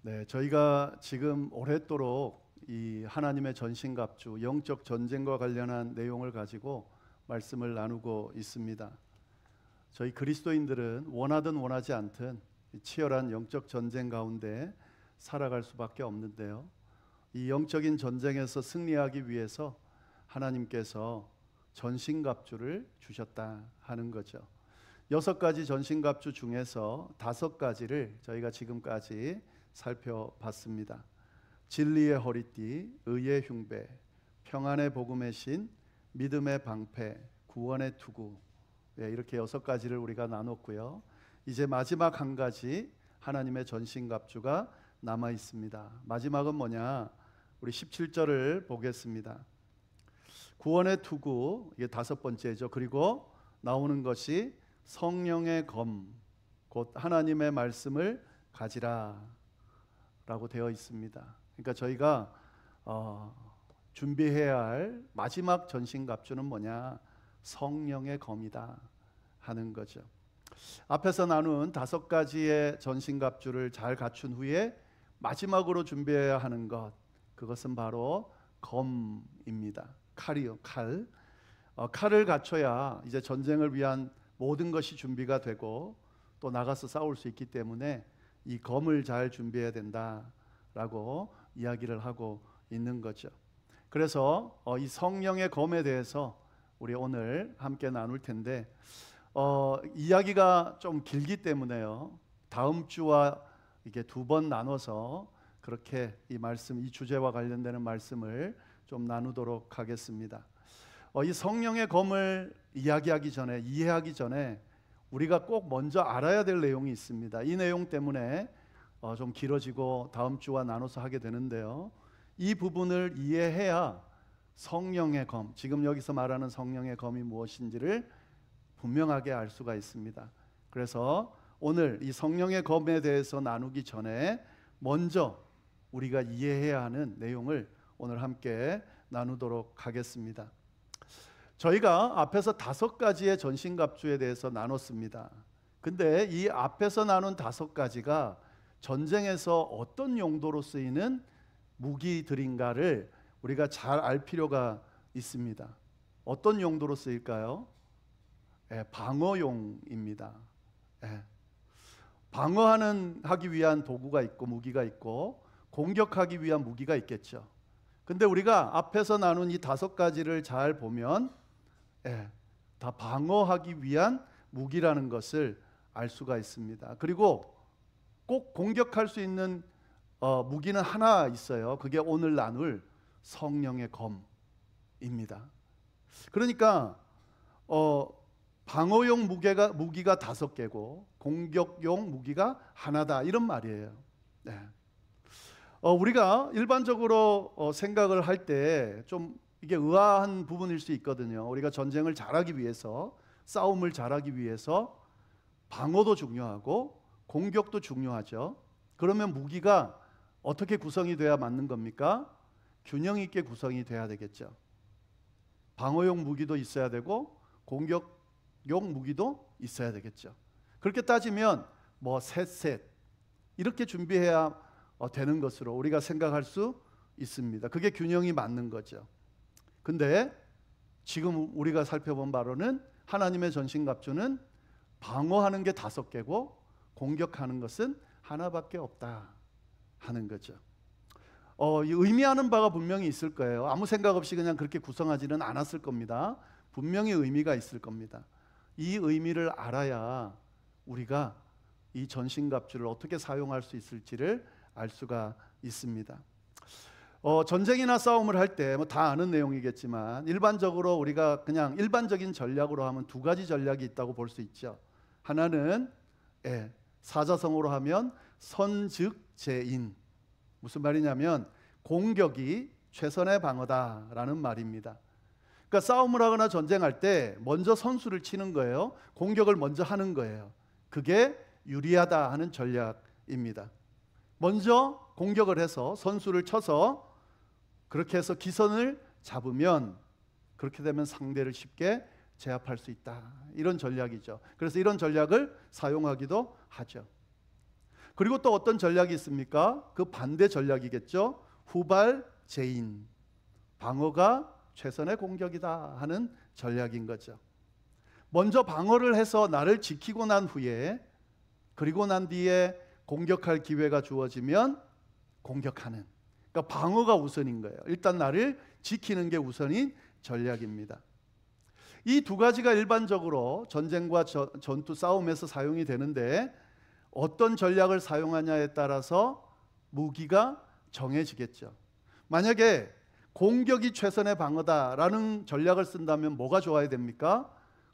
네, 저희가 지금 오랫도록 이 하나님의 전신갑주, 영적 전쟁과 관련한 내용을 가지고 말씀을 나누고 있습니다. 저희 그리스도인들은 원하든 원하지 않든 치열한 영적 전쟁 가운데 살아갈 수밖에 없는데요. 이 영적인 전쟁에서 승리하기 위해서 하나님께서 전신갑주를 주셨다 하는 거죠. 6가지 전신갑주 중에서 5가지를 저희가 지금까지 살펴봤습니다. 진리의 허리띠, 의의 흉배, 평안의 복음의 신, 믿음의 방패, 구원의 투구, 이렇게 6가지를 우리가 나눴고요. 이제 마지막 한 가지 하나님의 전신갑주가 남아 있습니다. 마지막은 뭐냐? 우리 17절을 보겠습니다. 구원의 투구, 이게 5번째죠. 그리고 나오는 것이 성령의 검, 곧 하나님의 말씀을 가지라 라고 되어 있습니다. 그러니까 저희가 준비해야 할 마지막 전신갑주는 뭐냐? 성령의 검이다 하는 거죠. 앞에서 나눈 5가지의 전신갑주를 잘 갖춘 후에 마지막으로 준비해야 하는 것, 그것은 바로 검입니다. 칼이요, 칼. 칼을 갖춰야 이제 전쟁을 위한 모든 것이 준비가 되고 또 나가서 싸울 수 있기 때문에 이 검을 잘 준비해야 된다라고 이야기를 하고 있는 거죠. 그래서 이 성령의 검에 대해서 우리 오늘 함께 나눌 텐데 이야기가 좀 길기 때문에요. 다음 주와 이게 2번 나눠서 그렇게 이 말씀, 이 주제와 관련되는 말씀을 좀 나누도록 하겠습니다. 이 성령의 검을 이야기하기 전에, 이해하기 전에 우리가 꼭 먼저 알아야 될 내용이 있습니다. 이 내용 때문에 좀 길어지고 다음 주와 나눠서 하게 되는데요. 이 부분을 이해해야 성령의 검, 지금 여기서 말하는 성령의 검이 무엇인지를 분명하게 알 수가 있습니다. 그래서 오늘 이 성령의 검에 대해서 나누기 전에 먼저 우리가 이해해야 하는 내용을 오늘 함께 나누도록 하겠습니다. 저희가 앞에서 5가지의 전신갑주에 대해서 나눴습니다. 근데 이 앞에서 나눈 5가지가 전쟁에서 어떤 용도로 쓰이는 무기들인가를 우리가 잘 알 필요가 있습니다. 어떤 용도로 쓰일까요? 방어용입니다. 방어하기 위한 도구가 있고 무기가 있고 공격하기 위한 무기가 있겠죠. 근데 우리가 앞에서 나눈 이 5가지를 잘 보면 다 방어하기 위한 무기라는 것을 알 수가 있습니다. 그리고 꼭 공격할 수 있는 무기는 하나 있어요. 그게 오늘 나눌 성령의 검입니다. 그러니까 방어용 무기가 5개고 공격용 무기가 하나다, 이런 말이에요. 우리가 일반적으로 생각을 할 때 좀 이게 의아한 부분일 수 있거든요. 우리가 전쟁을 잘하기 위해서, 싸움을 잘하기 위해서 방어도 중요하고 공격도 중요하죠. 그러면 무기가 어떻게 구성이 돼야 맞는 겁니까? 균형 있게 구성이 돼야 되겠죠. 방어용 무기도 있어야 되고 공격용 무기도 있어야 되겠죠. 그렇게 따지면 셋 이렇게 준비해야 되는 것으로 우리가 생각할 수 있습니다. 그게 균형이 맞는 거죠. 근데 지금 우리가 살펴본 바로는 하나님의 전신갑주는 방어하는 게 5개고 공격하는 것은 하나밖에 없다 하는 거죠. 의미하는 바가 분명히 있을 거예요. 아무 생각 없이 그냥 그렇게 구성하지는 않았을 겁니다. 분명히 의미가 있을 겁니다. 이 의미를 알아야 우리가 이 전신갑주를 어떻게 사용할 수 있을지를 알 수가 있습니다. 전쟁이나 싸움을 할 때 다 아는 내용이겠지만 일반적으로 우리가 그냥 일반적인 전략으로 하면 2가지 전략이 있다고 볼 수 있죠. 하나는 사자성어로 하면 선즉제인, 무슨 말이냐면 공격이 최선의 방어다라는 말입니다. 그러니까 싸움을 하거나 전쟁할 때 먼저 선수를 치는 거예요. 공격을 먼저 하는 거예요. 그게 유리하다 하는 전략입니다. 먼저 공격을 해서 선수를 쳐서 그렇게 해서 기선을 잡으면, 그렇게 되면 상대를 쉽게 제압할 수 있다, 이런 전략이죠. 그래서 이런 전략을 사용하기도 하죠. 그리고 또 어떤 전략이 있습니까? 그 반대 전략이겠죠. 후발제인, 방어가 최선의 공격이다 하는 전략인 거죠. 먼저 방어를 해서 나를 지키고 난 후에, 그리고 난 뒤에 공격할 기회가 주어지면 공격하는, 그러니까 방어가 우선인 거예요. 일단 나를 지키는 게 우선인 전략입니다. 이 두 가지가 일반적으로 전쟁과 전투 싸움에서 사용이 되는데, 어떤 전략을 사용하냐에 따라서 무기가 정해지겠죠. 만약에 공격이 최선의 방어다라는 전략을 쓴다면 뭐가 좋아야 됩니까?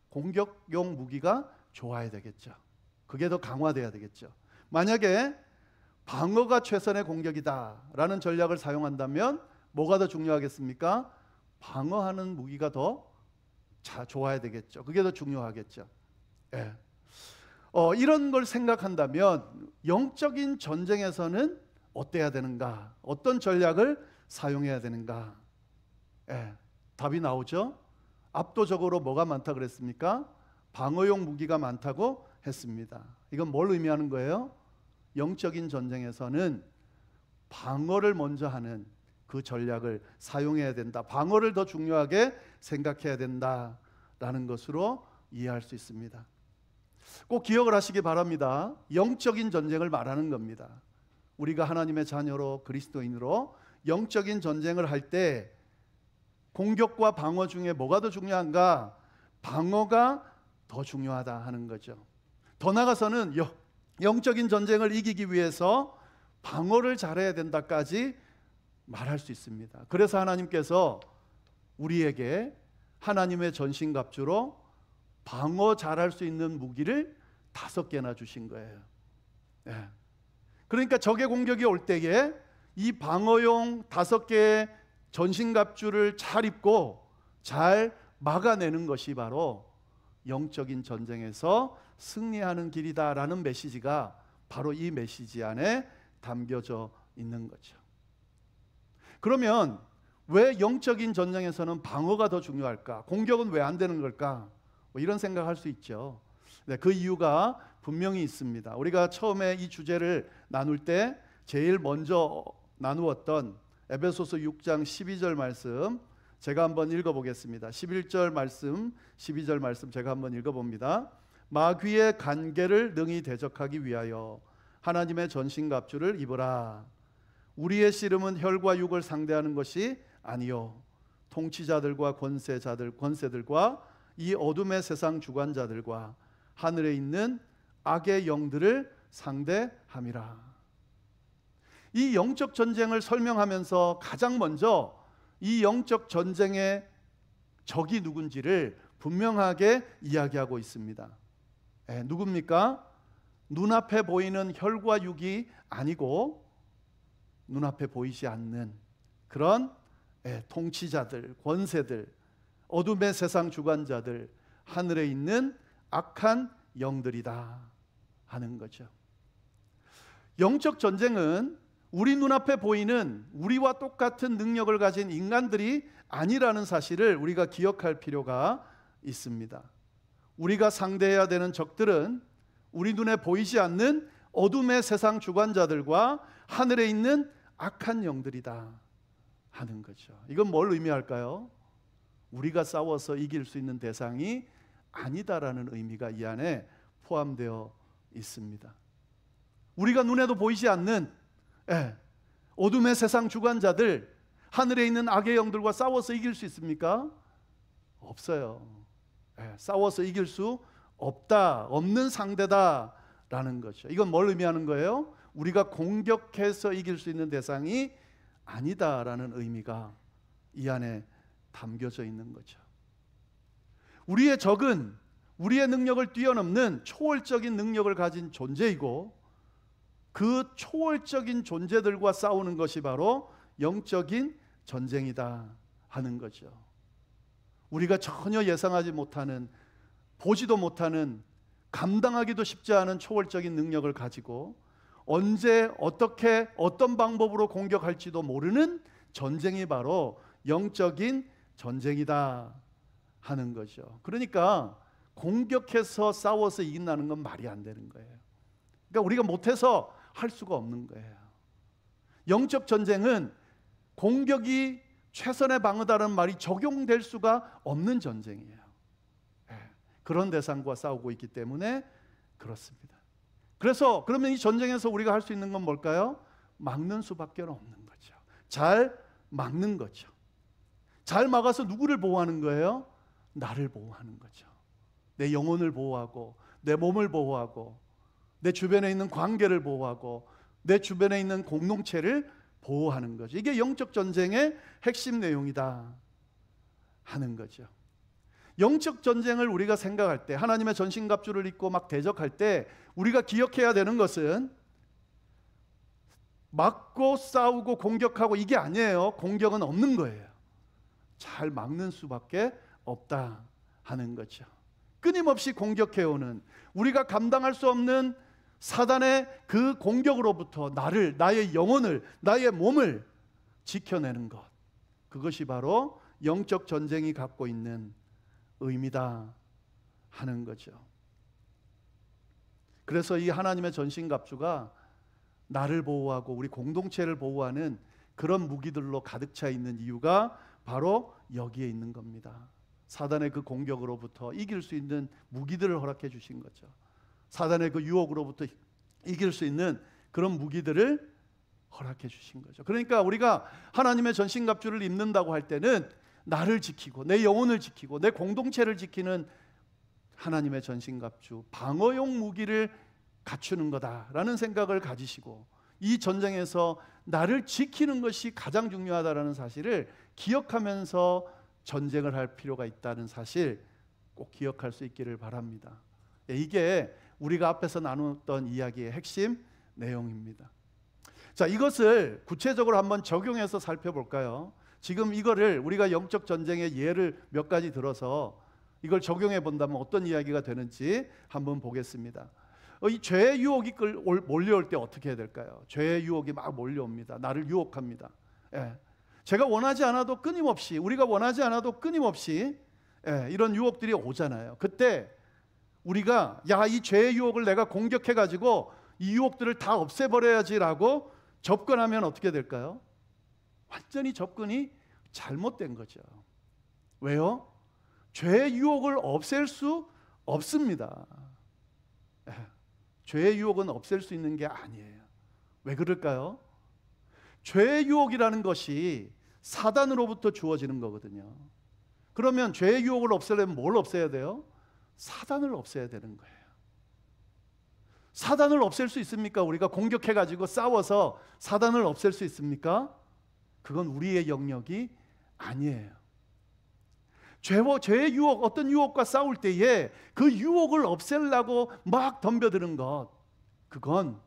공격용 무기가 좋아야 되겠죠. 그게 더 강화돼야 되겠죠. 만약에 방어가 최선의 공격이다라는 전략을 사용한다면 뭐가 더 중요하겠습니까? 방어하는 무기가 더 좋아야 되겠죠. 그게 더 중요하겠죠. 예. 이런 걸 생각한다면 영적인 전쟁에서는 어때야 되는가? 어떤 전략을 사용해야 되는가? 예. 답이 나오죠? 압도적으로 뭐가 많다 그랬습니까? 방어용 무기가 많다고 했습니다. 이건 뭘 의미하는 거예요? 영적인 전쟁에서는 방어를 먼저 하는 그 전략을 사용해야 된다. 방어를 더 중요하게 생각해야 된다라는 것으로 이해할 수 있습니다. 꼭 기억을 하시기 바랍니다. 영적인 전쟁을 말하는 겁니다. 우리가 하나님의 자녀로 그리스도인으로 영적인 전쟁을 할 때 공격과 방어 중에 뭐가 더 중요한가? 방어가 더 중요하다 하는 거죠. 더 나아가서는 영적인 전쟁을 이기기 위해서 방어를 잘해야 된다까지 말할 수 있습니다. 그래서 하나님께서 우리에게 하나님의 전신갑주로 방어 잘할 수 있는 무기를 5개나 주신 거예요. 예. 그러니까 적의 공격이 올 때에 이 방어용 5개의 전신갑주를 잘 입고 잘 막아내는 것이 바로 영적인 전쟁에서 승리하는 길이다라는 메시지가 바로 이 메시지 안에 담겨져 있는 거죠. 그러면 왜 영적인 전쟁에서는 방어가 더 중요할까? 공격은 왜 안 되는 걸까? 이런 생각할 수 있죠. 네, 그 이유가 분명히 있습니다. 우리가 처음에 이 주제를 나눌 때 제일 먼저 나누었던 에베소서 6장 12절 말씀 제가 한번 읽어보겠습니다. 11절 말씀, 12절 말씀 제가 한번 읽어봅니다. 마귀의 간계를 능히 대적하기 위하여 하나님의 전신갑주를 입으라. 우리의 씨름은 혈과 육을 상대하는 것이 아니요 통치자들과 권세들과 이 어둠의 세상 주관자들과 하늘에 있는 악의 영들을 상대함이라. 이 영적 전쟁을 설명하면서 가장 먼저 이 영적 전쟁의 적이 누군지를 분명하게 이야기하고 있습니다. 누굽니까? 눈앞에 보이는 혈과 육이 아니고 눈앞에 보이지 않는 그런 통치자들, 권세들, 어둠의 세상 주관자들, 하늘에 있는 악한 영들이다 하는 거죠. 영적 전쟁은 우리 눈앞에 보이는 우리와 똑같은 능력을 가진 인간들이 아니라는 사실을 우리가 기억할 필요가 있습니다. 우리가 상대해야 되는 적들은 우리 눈에 보이지 않는 어둠의 세상 주관자들과 하늘에 있는 악한 영들이다 하는 거죠. 이건 뭘 의미할까요? 우리가 싸워서 이길 수 있는 대상이 아니다라는 의미가 이 안에 포함되어 있습니다. 우리가 눈에도 보이지 않는 어둠의 세상 주관자들, 하늘에 있는 악의 영들과 싸워서 이길 수 있습니까? 없어요. 싸워서 이길 수 없는 상대다라는 거죠. 이건 뭘 의미하는 거예요? 우리가 공격해서 이길 수 있는 대상이 아니다라는 의미가 이 안에 담겨져 있는 거죠. 우리의 적은 우리의 능력을 뛰어넘는 초월적인 능력을 가진 존재이고 그 초월적인 존재들과 싸우는 것이 바로 영적인 전쟁이다 하는 거죠. 우리가 전혀 예상하지 못하는, 보지도 못하는, 감당하기도 쉽지 않은 초월적인 능력을 가지고 언제 어떻게 어떤 방법으로 공격할지도 모르는 전쟁이 바로 영적인 전쟁이다 하는 거죠. 그러니까 공격해서 싸워서 이긴다는 건 말이 안 되는 거예요. 그러니까 우리가 못해서 할 수가 없는 거예요. 영적 전쟁은 공격이 최선의 방어다라는 말이 적용될 수가 없는 전쟁이에요. 그런 대상과 싸우고 있기 때문에 그렇습니다. 그래서 그러면 이 전쟁에서 우리가 할 수 있는 건 뭘까요? 막는 수밖에 없는 거죠. 잘 막는 거죠. 잘 막아서 누구를 보호하는 거예요? 나를 보호하는 거죠. 내 영혼을 보호하고 내 몸을 보호하고 내 주변에 있는 관계를 보호하고 내 주변에 있는 공동체를 보호하는 거죠. 이게 영적 전쟁의 핵심 내용이다 하는 거죠. 영적 전쟁을 우리가 생각할 때, 하나님의 전신갑주를 입고 막 대적할 때 우리가 기억해야 되는 것은 막고 싸우고 공격하고 이게 아니에요. 공격은 없는 거예요. 잘 막는 수밖에 없다 하는 거죠. 끊임없이 공격해오는, 우리가 감당할 수 없는 사단의 그 공격으로부터 나를, 나의 영혼을, 나의 몸을 지켜내는 것, 그것이 바로 영적 전쟁이 갖고 있는 의미다 하는 거죠. 그래서 이 하나님의 전신갑주가 나를 보호하고 우리 공동체를 보호하는 그런 무기들로 가득 차 있는 이유가 바로 여기에 있는 겁니다. 사단의 그 공격으로부터 이길 수 있는 무기들을 허락해 주신 거죠. 사단의 그 유혹으로부터 이길 수 있는 그런 무기들을 허락해 주신 거죠. 그러니까 우리가 하나님의 전신갑주를 입는다고 할 때는 나를 지키고 내 영혼을 지키고 내 공동체를 지키는 하나님의 전신갑주, 방어용 무기를 갖추는 거다라는 생각을 가지시고 이 전쟁에서 나를 지키는 것이 가장 중요하다라는 사실을 기억하면서 전쟁을 할 필요가 있다는 사실 꼭 기억할 수 있기를 바랍니다. 이게 우리가 앞에서 나눴던 이야기의 핵심 내용입니다. 자, 이것을 구체적으로 한번 적용해서 살펴볼까요? 지금 이거를 우리가 영적 전쟁의 예를 몇 가지 들어서 이걸 적용해 본다면 어떤 이야기가 되는지 한번 보겠습니다. 이 죄의 유혹이 몰려올 때 어떻게 해야 될까요? 죄의 유혹이 막 몰려옵니다. 나를 유혹합니다. 제가 원하지 않아도 끊임없이, 우리가 원하지 않아도 끊임없이 이런 유혹들이 오잖아요. 그때 우리가 이 죄의 유혹을 내가 공격해가지고 이 유혹들을 다 없애버려야지라고 접근하면 어떻게 될까요? 완전히 접근이 잘못된 거죠. 왜요? 죄의 유혹을 없앨 수 없습니다. 죄의 유혹은 없앨 수 있는 게 아니에요. 왜 그럴까요? 죄의 유혹이라는 것이 사단으로부터 주어지는 거거든요. 그러면 죄의 유혹을 없애려면 뭘 없애야 돼요? 사단을 없애야 되는 거예요. 사단을 없앨 수 있습니까? 우리가 공격해가지고 싸워서 사단을 없앨 수 있습니까? 그건 우리의 영역이 아니에요. 죄의 유혹, 어떤 유혹과 싸울 때에 그 유혹을 없애려고 막 덤벼드는 것, 그건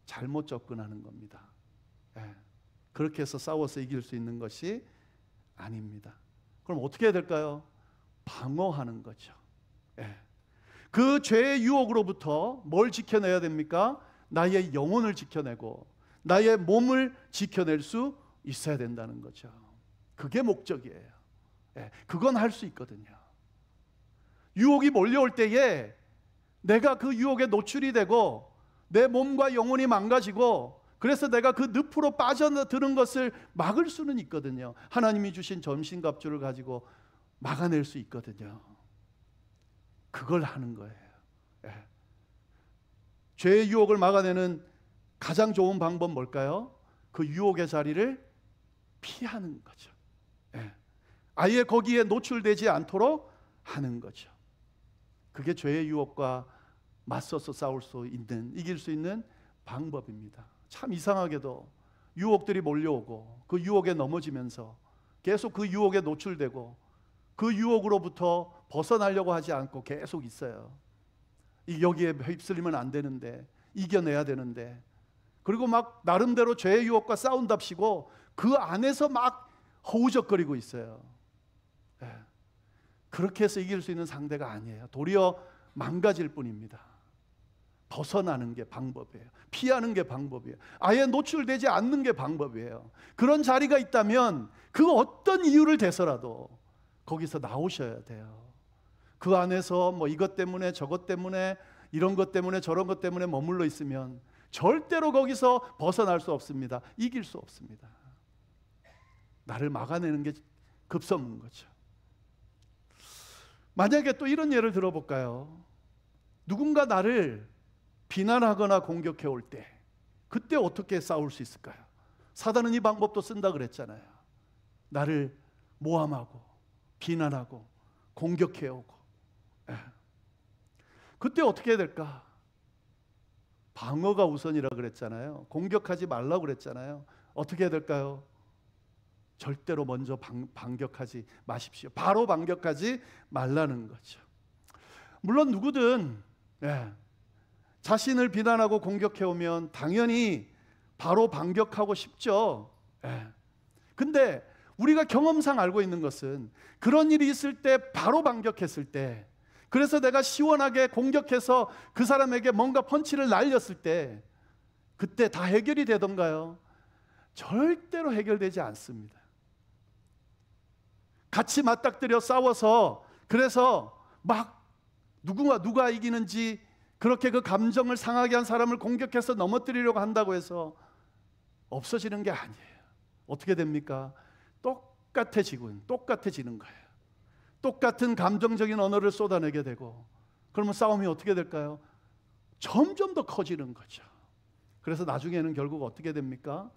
잘못 접근하는 겁니다. 그렇게 해서 싸워서 이길 수 있는 것이 아닙니다. 그럼 어떻게 해야 될까요? 방어하는 거죠. 그 죄의 유혹으로부터 뭘 지켜내야 됩니까? 나의 영혼을 지켜내고 나의 몸을 지켜낼 수 있어야 된다는 거죠. 그게 목적이에요. 그건 할 수 있거든요. 유혹이 몰려올 때에 내가 그 유혹에 노출이 되고 내 몸과 영혼이 망가지고 그래서 내가 그 늪으로 빠져드는 것을 막을 수는 있거든요. 하나님이 주신 전신갑주를 가지고 막아낼 수 있거든요. 그걸 하는 거예요. 죄의 유혹을 막아내는 가장 좋은 방법 뭘까요? 그 유혹의 자리를 피하는 거죠. 아예 거기에 노출되지 않도록 하는 거죠. 그게 죄의 유혹과 맞서서 싸울 수 있는, 이길 수 있는 방법입니다. 참 이상하게도 유혹들이 몰려오고 그 유혹에 넘어지면서 계속 그 유혹에 노출되고 그 유혹으로부터 벗어나려고 하지 않고 계속 있어요. 여기에 휩쓸리면 안 되는데, 이겨내야 되는데, 그리고 막 나름대로 죄의 유혹과 싸운답시고 그 안에서 막 허우적거리고 있어요. 그렇게 해서 이길 수 있는 상대가 아니에요. 도리어 망가질 뿐입니다. 벗어나는 게 방법이에요. 피하는 게 방법이에요. 아예 노출되지 않는 게 방법이에요. 그런 자리가 있다면 그 어떤 이유를 대서라도 거기서 나오셔야 돼요. 그 안에서 뭐 이것 때문에 저것 때문에 이런 것 때문에 저런 것 때문에 머물러 있으면 절대로 거기서 벗어날 수 없습니다. 이길 수 없습니다. 나를 막아내는 게 급선무인 거죠. 만약에 또 이런 예를 들어볼까요? 누군가 나를 비난하거나 공격해 올 때, 그때 어떻게 싸울 수 있을까요? 사단은 이 방법도 쓴다 그랬잖아요. 나를 모함하고 비난하고 공격해 오고. 그때 어떻게 해야 될까? 방어가 우선이라 그랬잖아요. 공격하지 말라고 그랬잖아요. 어떻게 해야 될까요? 절대로 먼저 반격하지 마십시오. 바로 반격하지 말라는 거죠. 물론 누구든 자신을 비난하고 공격해 오면 당연히 바로 반격하고 싶죠. 근데 우리가 경험상 알고 있는 것은 그런 일이 있을 때 바로 반격했을 때, 그래서 내가 시원하게 공격해서 그 사람에게 뭔가 펀치를 날렸을 때 그때 다 해결이 되던가요? 절대로 해결되지 않습니다. 같이 맞닥뜨려 싸워서 그래서 막 누가 이기는지 그렇게 그 감정을 상하게 한 사람을 공격해서 넘어뜨리려고 한다고 해서 없어지는 게 아니에요. 어떻게 됩니까? 똑같아지는 거예요. 똑같은 감정적인 언어를 쏟아내게 되고, 그러면 싸움이 어떻게 될까요? 점점 더 커지는 거죠. 그래서 나중에는 결국 어떻게 됩니까?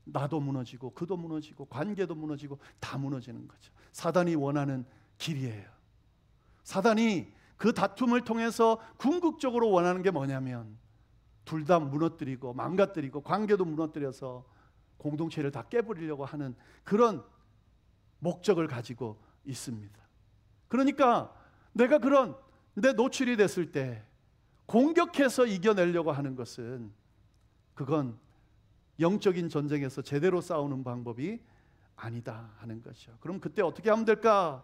나도 무너지고 그도 무너지고 관계도 무너지고 다 무너지는 거죠. 사단이 원하는 길이에요. 사단이 그 다툼을 통해서 궁극적으로 원하는 게 뭐냐면 둘 다 무너뜨리고 망가뜨리고 관계도 무너뜨려서 공동체를 다 깨버리려고 하는 그런 목적을 가지고 있습니다. 그러니까 내가 그런 내 노출이 됐을 때 공격해서 이겨내려고 하는 것은, 그건 영적인 전쟁에서 제대로 싸우는 방법이 아니다 하는 거죠. 그럼 그때 어떻게 하면 될까?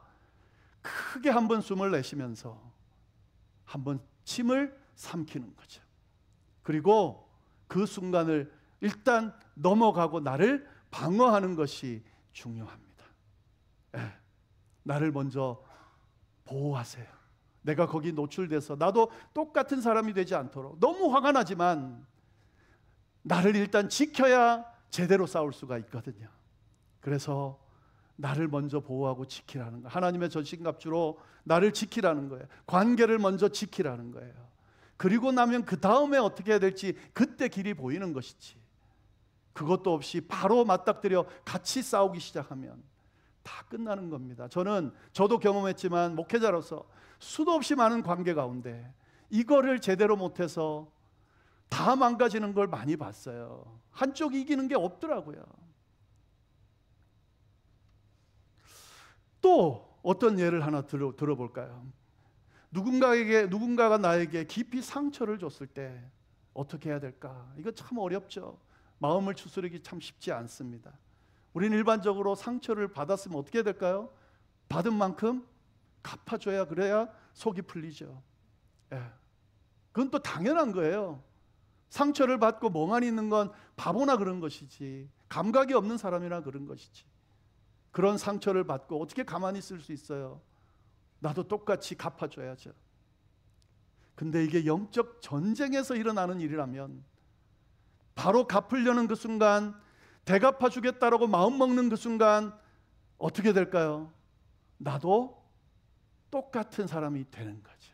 크게 한번 숨을 내쉬면서 한번 침을 삼키는 거죠. 그리고 그 순간을 일단 넘어가고 나를 방어하는 것이 중요합니다. 나를 먼저 보호하세요. 내가 거기 노출돼서 나도 똑같은 사람이 되지 않도록. 너무 화가 나지만 나를 일단 지켜야 제대로 싸울 수가 있거든요. 그래서 나를 먼저 보호하고 지키라는 거예요. 하나님의 전신갑주로 나를 지키라는 거예요. 관계를 먼저 지키라는 거예요. 그리고 나면 그 다음에 어떻게 해야 될지 그때 길이 보이는 것이지, 그것도 없이 바로 맞닥뜨려 같이 싸우기 시작하면 다 끝나는 겁니다. 저도 경험했지만 목회자로서 수도 없이 많은 관계 가운데 이거를 제대로 못해서 다 망가지는 걸 많이 봤어요. 한쪽이 이기는 게 없더라고요. 또 어떤 예를 하나 들어볼까요? 누군가가 나에게 깊이 상처를 줬을 때 어떻게 해야 될까? 이거 참 어렵죠. 마음을 추스르기 참 쉽지 않습니다. 우리는 일반적으로 상처를 받았으면 어떻게 해야 될까요? 받은 만큼 갚아줘야, 그래야 속이 풀리죠. 그건 또 당연한 거예요. 상처를 받고 멍하니 있는 건 바보나 그런 것이지, 감각이 없는 사람이나 그런 것이지. 그런 상처를 받고 어떻게 가만히 있을 수 있어요? 나도 똑같이 갚아줘야죠. 근데 이게 영적 전쟁에서 일어나는 일이라면 바로 갚으려는 그 순간, 대갚아주겠다라고 마음먹는 그 순간 어떻게 될까요? 나도 똑같은 사람이 되는 거죠.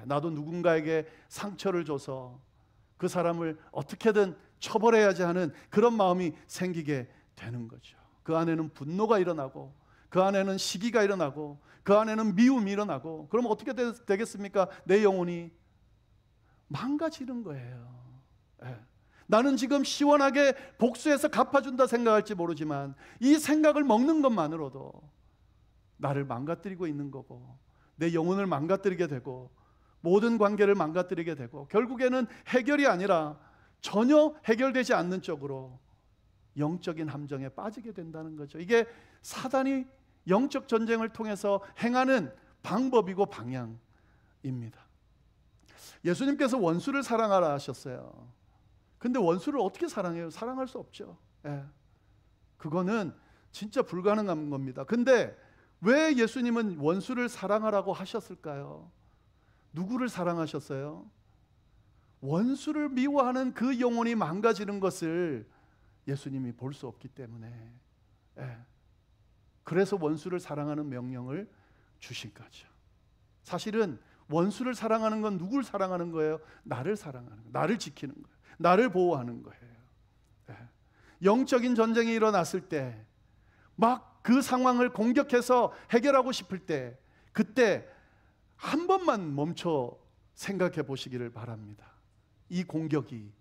나도 누군가에게 상처를 줘서 그 사람을 어떻게든 처벌해야지 하는 그런 마음이 생기게 되는 거죠. 그 안에는 분노가 일어나고, 그 안에는 시기가 일어나고, 그 안에는 미움이 일어나고, 그럼 어떻게 되겠습니까? 내 영혼이 망가지는 거예요. 나는 지금 시원하게 복수해서 갚아준다 생각할지 모르지만 이 생각을 먹는 것만으로도 나를 망가뜨리고 있는 거고, 내 영혼을 망가뜨리게 되고, 모든 관계를 망가뜨리게 되고, 결국에는 해결이 아니라 전혀 해결되지 않는 쪽으로 영적인 함정에 빠지게 된다는 거죠. 이게 사단이 영적 전쟁을 통해서 행하는 방법이고 방향입니다. 예수님께서 원수를 사랑하라 하셨어요. 근데 원수를 어떻게 사랑해요? 사랑할 수 없죠. 그거는 진짜 불가능한 겁니다. 근데 왜 예수님은 원수를 사랑하라고 하셨을까요? 누구를 사랑하셨어요? 원수를 미워하는 그 영혼이 망가지는 것을 예수님이 볼 수 없기 때문에, 그래서 원수를 사랑하는 명령을 주신 거죠. 사실은 원수를 사랑하는 건 누굴 사랑하는 거예요? 나를 사랑하는 거예요. 나를 지키는 거예요. 나를 보호하는 거예요. 영적인 전쟁이 일어났을 때, 막 그 상황을 공격해서 해결하고 싶을 때, 그때 한 번만 멈춰 생각해 보시기를 바랍니다. 이 공격이,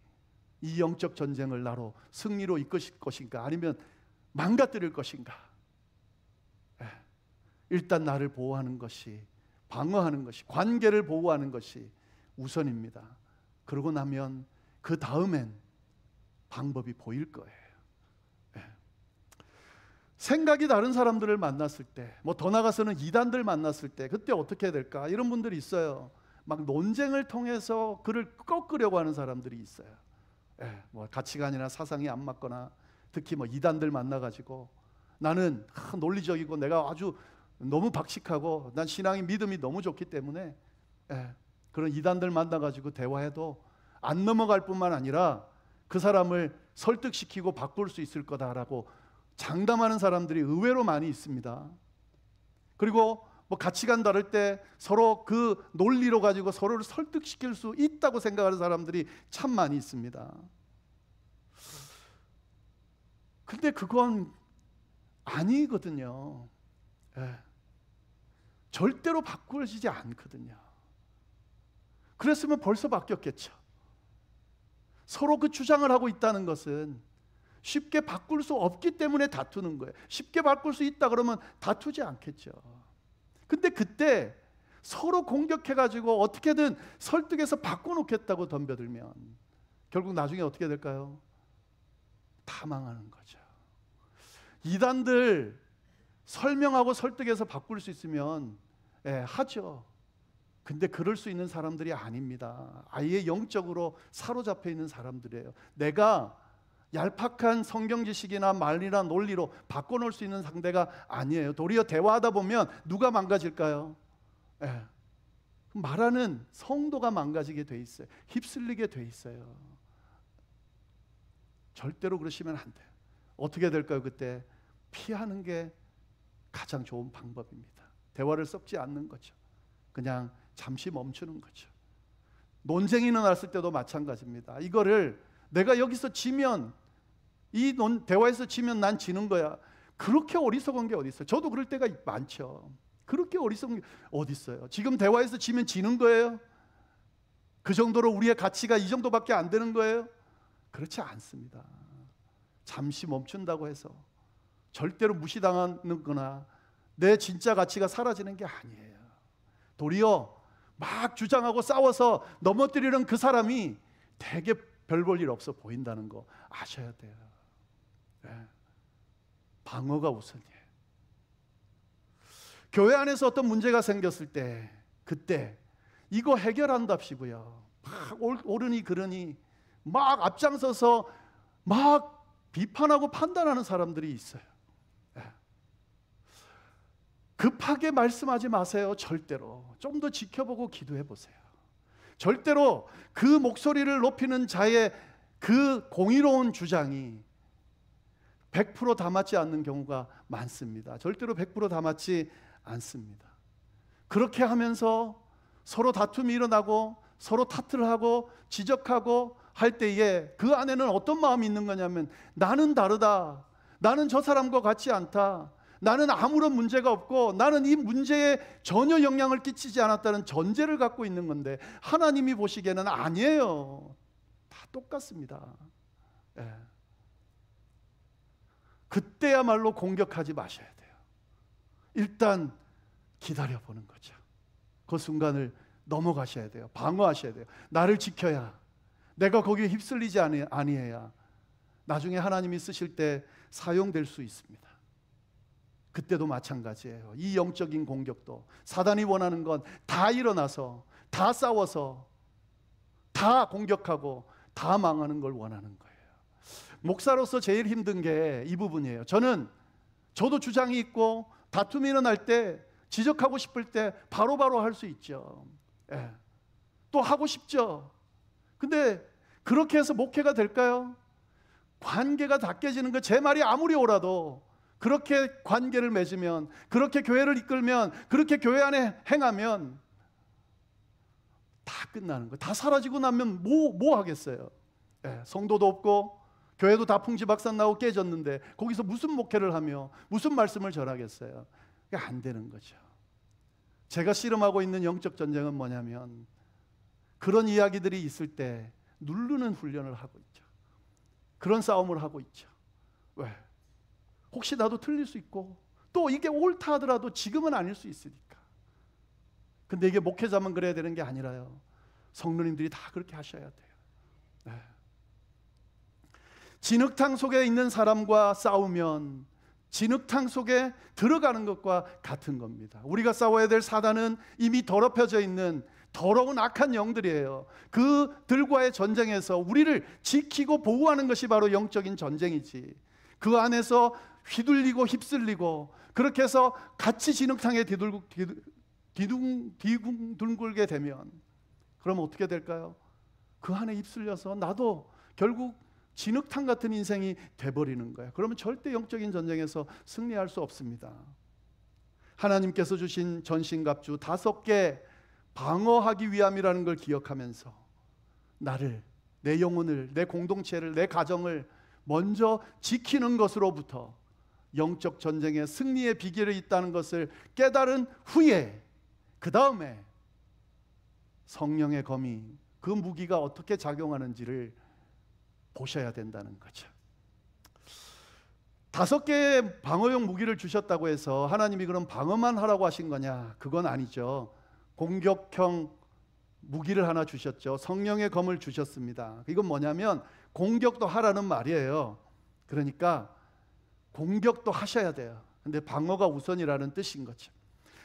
이 영적 전쟁을 나로 승리로 이끌 것인가, 아니면 망가뜨릴 것인가? 일단 나를 보호하는 것이, 방어하는 것이, 관계를 보호하는 것이 우선입니다. 그러고 나면 그 다음엔 방법이 보일 거예요. 생각이 다른 사람들을 만났을 때, 뭐 더 나가서는 이단들 만났을 때, 그때 어떻게 해야 될까? 이런 분들이 있어요. 막 논쟁을 통해서 그를 꺾으려고 하는 사람들이 있어요. 뭐 가치관이나 사상이 안 맞거나, 특히 뭐 이단들 만나가지고 나는 논리적이고 내가 아주 너무 박식하고 난 신앙이 믿음이 너무 좋기 때문에, 그런 이단들 만나가지고 대화해도 안 넘어갈 뿐만 아니라 그 사람을 설득시키고 바꿀 수 있을 거다라고 장담하는 사람들이 의외로 많이 있습니다. 그리고 뭐 가치관 다를 때 서로 그 논리로 가지고 서로를 설득시킬 수 있다고 생각하는 사람들이 참 많이 있습니다. 근데 그건 아니거든요. 절대로 바꾸어지지 않거든요. 그랬으면 벌써 바뀌었겠죠. 서로 그 주장을 하고 있다는 것은 쉽게 바꿀 수 없기 때문에 다투는 거예요. 쉽게 바꿀 수 있다 그러면 다투지 않겠죠. 근데 그때 서로 공격해가지고 어떻게든 설득해서 바꿔놓겠다고 덤벼들면 결국 나중에 어떻게 될까요? 다 망하는 거죠. 이단들 설명하고 설득해서 바꿀 수 있으면 하죠. 근데 그럴 수 있는 사람들이 아닙니다. 아예 영적으로 사로잡혀 있는 사람들이에요. 내가 얄팍한 성경 지식이나 말이나 논리로 바꿔놓을 수 있는 상대가 아니에요. 도리어 대화하다 보면 누가 망가질까요? 말하는 성도가 망가지게 돼 있어요. 휩쓸리게 돼 있어요. 절대로 그러시면 안 돼요. 어떻게 될까요? 그때 피하는 게 가장 좋은 방법입니다. 대화를 섞지 않는 거죠. 그냥 잠시 멈추는 거죠. 논쟁이 일어났을 때도 마찬가지입니다. 이거를 내가 여기서 지면, 이 대화에서 지면 난 지는 거야. 그렇게 어리석은 게 어디 있어요? 저도 그럴 때가 많죠. 그렇게 어리석은 게 어디 있어요? 지금 대화에서 지면 지는 거예요? 그 정도로 우리의 가치가 이 정도밖에 안 되는 거예요? 그렇지 않습니다. 잠시 멈춘다고 해서 절대로 무시당하는 거나 내 진짜 가치가 사라지는 게 아니에요. 도리어 막 주장하고 싸워서 넘어뜨리는 그 사람이 되게 별 볼 일 없어 보인다는 거 아셔야 돼요. 방어가 우선이에요. 교회 안에서 어떤 문제가 생겼을 때 그때 이거 해결한답시고요. 막 옳으니 그러니 막 앞장서서 막 비판하고 판단하는 사람들이 있어요. 급하게 말씀하지 마세요. 절대로. 좀 더 지켜보고 기도해 보세요. 절대로 그 목소리를 높이는 자의 그 공의로운 주장이 100% 다 맞지 않는 경우가 많습니다. 절대로 100% 다 맞지 않습니다. 그렇게 하면서 서로 다툼이 일어나고 서로 탓을 하고 지적하고 할 때에 그 안에는 어떤 마음이 있는 거냐면 나는 다르다. 나는 저 사람과 같지 않다. 나는 아무런 문제가 없고 나는 이 문제에 전혀 영향을 끼치지 않았다는 전제를 갖고 있는 건데 하나님이 보시기에는 아니에요. 다 똑같습니다. 그때야말로 공격하지 마셔야 돼요. 일단 기다려보는 거죠. 그 순간을 넘어가셔야 돼요. 방어하셔야 돼요. 나를 지켜야, 내가 거기에 휩쓸리지 아니해야 나중에 하나님이 쓰실 때 사용될 수 있습니다. 그때도 마찬가지예요. 이 영적인 공격도 사단이 원하는 건 다 일어나서 다 싸워서 다 공격하고 다 망하는 걸 원하는 거예요. 목사로서 제일 힘든 게 이 부분이에요. 저도 주장이 있고 다툼이 일어날 때 지적하고 싶을 때 바로바로 할 수 있죠. 또 하고 싶죠. 근데 그렇게 해서 목회가 될까요? 관계가 다 깨지는 거, 제 말이 아무리 옳아도 그렇게 관계를 맺으면, 그렇게 교회를 이끌면, 그렇게 교회 안에 행하면 다 끝나는 거예요. 다 사라지고 나면 뭐 하겠어요? 성도도 없고 교회도 다 풍지박산 나고 깨졌는데 거기서 무슨 목회를 하며 무슨 말씀을 전하겠어요? 그게 안 되는 거죠. 제가 씨름하고 있는 영적 전쟁은 뭐냐면, 그런 이야기들이 있을 때 누르는 훈련을 하고 있죠. 그런 싸움을 하고 있죠. 왜? 혹시 나도 틀릴 수 있고, 또 이게 옳다 하더라도 지금은 아닐 수 있으니까. 근데 이게 목회자만 그래야 되는 게 아니라요, 성도님들이 다 그렇게 하셔야 돼요. 네. 진흙탕 속에 있는 사람과 싸우면 진흙탕 속에 들어가는 것과 같은 겁니다. 우리가 싸워야 될 사단은 이미 더럽혀져 있는 더러운 악한 영들이에요. 그들과의 전쟁에서 우리를 지키고 보호하는 것이 바로 영적인 전쟁이지, 그 안에서 휘둘리고 휩쓸리고 그렇게 해서 같이 진흙탕에 뒤둥들게 되면, 그러면 어떻게 될까요? 그 안에 휩쓸려서 나도 결국 진흙탕 같은 인생이 돼버리는 거예요. 그러면 절대 영적인 전쟁에서 승리할 수 없습니다. 하나님께서 주신 전신갑주 5개 방어하기 위함이라는 걸 기억하면서 나를, 내 영혼을, 내 공동체를, 내 가정을 먼저 지키는 것으로부터 영적 전쟁의 승리의 비결이 있다는 것을 깨달은 후에, 그 다음에 성령의 검이, 그 무기가 어떻게 작용하는지를 보셔야 된다는 거죠. 5개의 방어용 무기를 주셨다고 해서 하나님이 그럼 방어만 하라고 하신 거냐? 그건 아니죠. 공격형 무기를 하나 주셨죠. 성령의 검을 주셨습니다. 이건 뭐냐면 공격도 하라는 말이에요. 그러니까 공격도 하셔야 돼요. 근데 방어가 우선이라는 뜻인 거죠.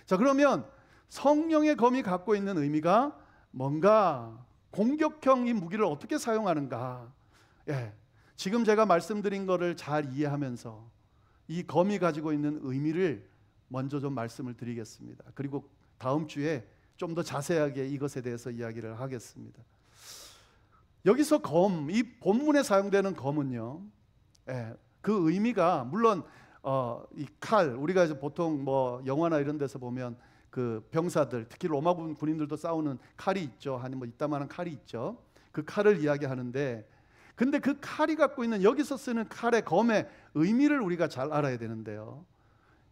자, 그러면 성령의 검이 갖고 있는 의미가 뭔가, 공격형 이 무기를 어떻게 사용하는가, 지금 제가 말씀드린 거를 잘 이해하면서 이 검이 가지고 있는 의미를 먼저 좀 말씀을 드리겠습니다. 그리고 다음 주에 좀 더 자세하게 이것에 대해서 이야기를 하겠습니다. 여기서 검, 이 본문에 사용되는 검은요, 그 의미가 물론 이 칼, 우리가 이제 보통 뭐 영화나 이런 데서 보면 그 병사들, 특히 로마 군인들도 싸우는 칼이 있죠. 아니 뭐 이따만한 칼이 있죠. 그 칼을 이야기하는데, 근데 그 칼이 갖고 있는, 여기서 쓰는 칼의, 검의 의미를 우리가 잘 알아야 되는데요,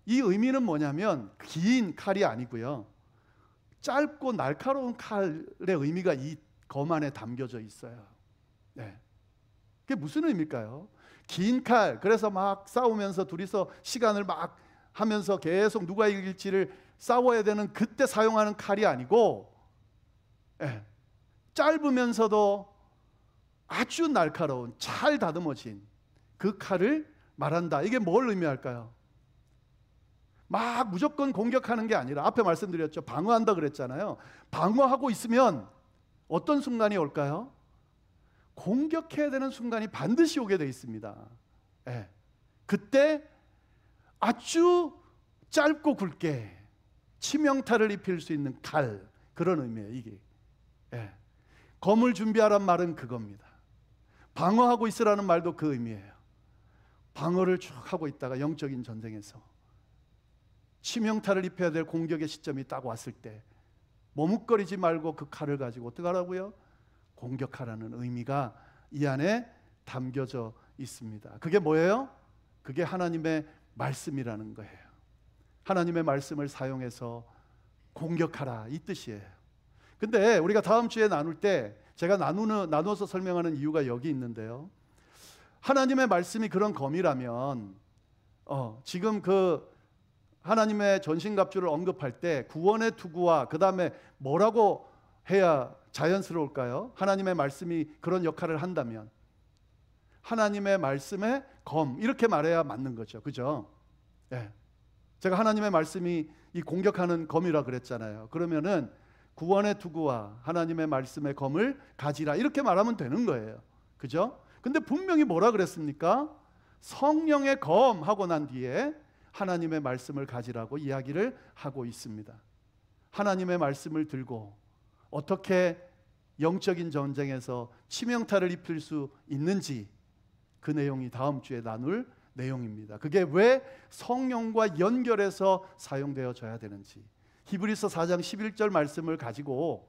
이 의미는 뭐냐면 긴 칼이 아니고요, 짧고 날카로운 칼의 의미가 이 검 안에 담겨져 있어요. 그게 무슨 의미일까요? 긴 칼, 그래서 막 싸우면서 둘이서 시간을 막 하면서 계속 누가 이길지를 싸워야 되는 그때 사용하는 칼이 아니고, 짧으면서도 아주 날카로운, 잘 다듬어진 그 칼을 말한다. 이게 뭘 의미할까요? 막 무조건 공격하는 게 아니라, 앞에 말씀드렸죠, 방어한다 그랬잖아요. 방어하고 있으면 어떤 순간이 올까요? 공격해야 되는 순간이 반드시 오게 돼 있습니다. 그때 아주 짧고 굵게 치명타를 입힐 수 있는 칼, 그런 의미예요. 이게 검을 준비하란 말은 그겁니다. 방어하고 있으라는 말도 그 의미예요. 방어를 쭉 하고 있다가 영적인 전쟁에서 치명타를 입혀야 될 공격의 시점이 딱 왔을 때 머뭇거리지 말고 그 칼을 가지고 어떻게 하라고요? 공격하라는 의미가 이 안에 담겨져 있습니다. 그게 뭐예요? 그게 하나님의 말씀이라는 거예요. 하나님의 말씀을 사용해서 공격하라, 이 뜻이에요. 근데 우리가 다음 주에 나눌 때 제가 나눠서 설명하는 이유가 여기 있는데요, 하나님의 말씀이 그런 검이라면 지금 그 하나님의 전신갑주를 언급할 때 구원의 투구와 그 다음에 뭐라고 해야 자연스러울까요? 하나님의 말씀이 그런 역할을 한다면 하나님의 말씀의 검, 이렇게 말해야 맞는 거죠. 그죠? 제가 하나님의 말씀이 이 공격하는 검이라 그랬잖아요. 그러면은 구원의 투구와 하나님의 말씀의 검을 가지라, 이렇게 말하면 되는 거예요. 그죠? 근데 분명히 뭐라 그랬습니까? 성령의 검 하고 난 뒤에 하나님의 말씀을 가지라고 이야기를 하고 있습니다. 하나님의 말씀을 들고 어떻게 영적인 전쟁에서 치명타를 입힐 수 있는지, 그 내용이 다음 주에 나눌 내용입니다. 그게 왜 성령과 연결해서 사용되어져야 되는지, 히브리서 4장 11절 말씀을 가지고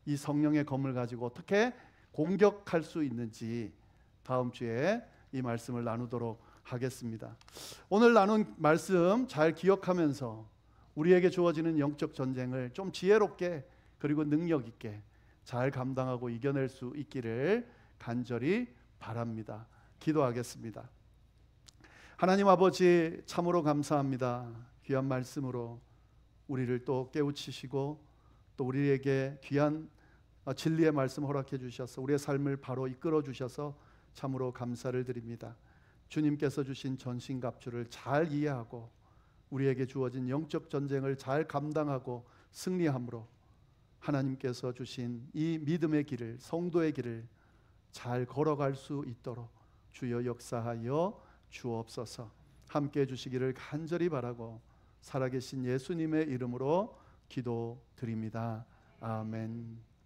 이 성령의 검을 가지고 어떻게 공격할 수 있는지 다음 주에 이 말씀을 나누도록 하겠습니다. 오늘 나눈 말씀 잘 기억하면서 우리에게 주어지는 영적 전쟁을 좀 지혜롭게 그리고 능력 있게 잘 감당하고 이겨낼 수 있기를 간절히 바랍니다. 기도하겠습니다. 하나님 아버지, 참으로 감사합니다. 귀한 말씀으로 우리를 또 깨우치시고 또 우리에게 귀한 진리의 말씀 허락해 주셔서 우리의 삶을 바로 이끌어 주셔서 참으로 감사를 드립니다. 주님께서 주신 전신갑주를 잘 이해하고 우리에게 주어진 영적 전쟁을 잘 감당하고 승리함으로 하나님께서 주신 이 믿음의 길을, 성도의 길을 잘 걸어갈 수 있도록 주여 역사하여 주옵소서. 함께해 주시기를 간절히 바라고 살아계신 예수님의 이름으로 기도드립니다. 아멘.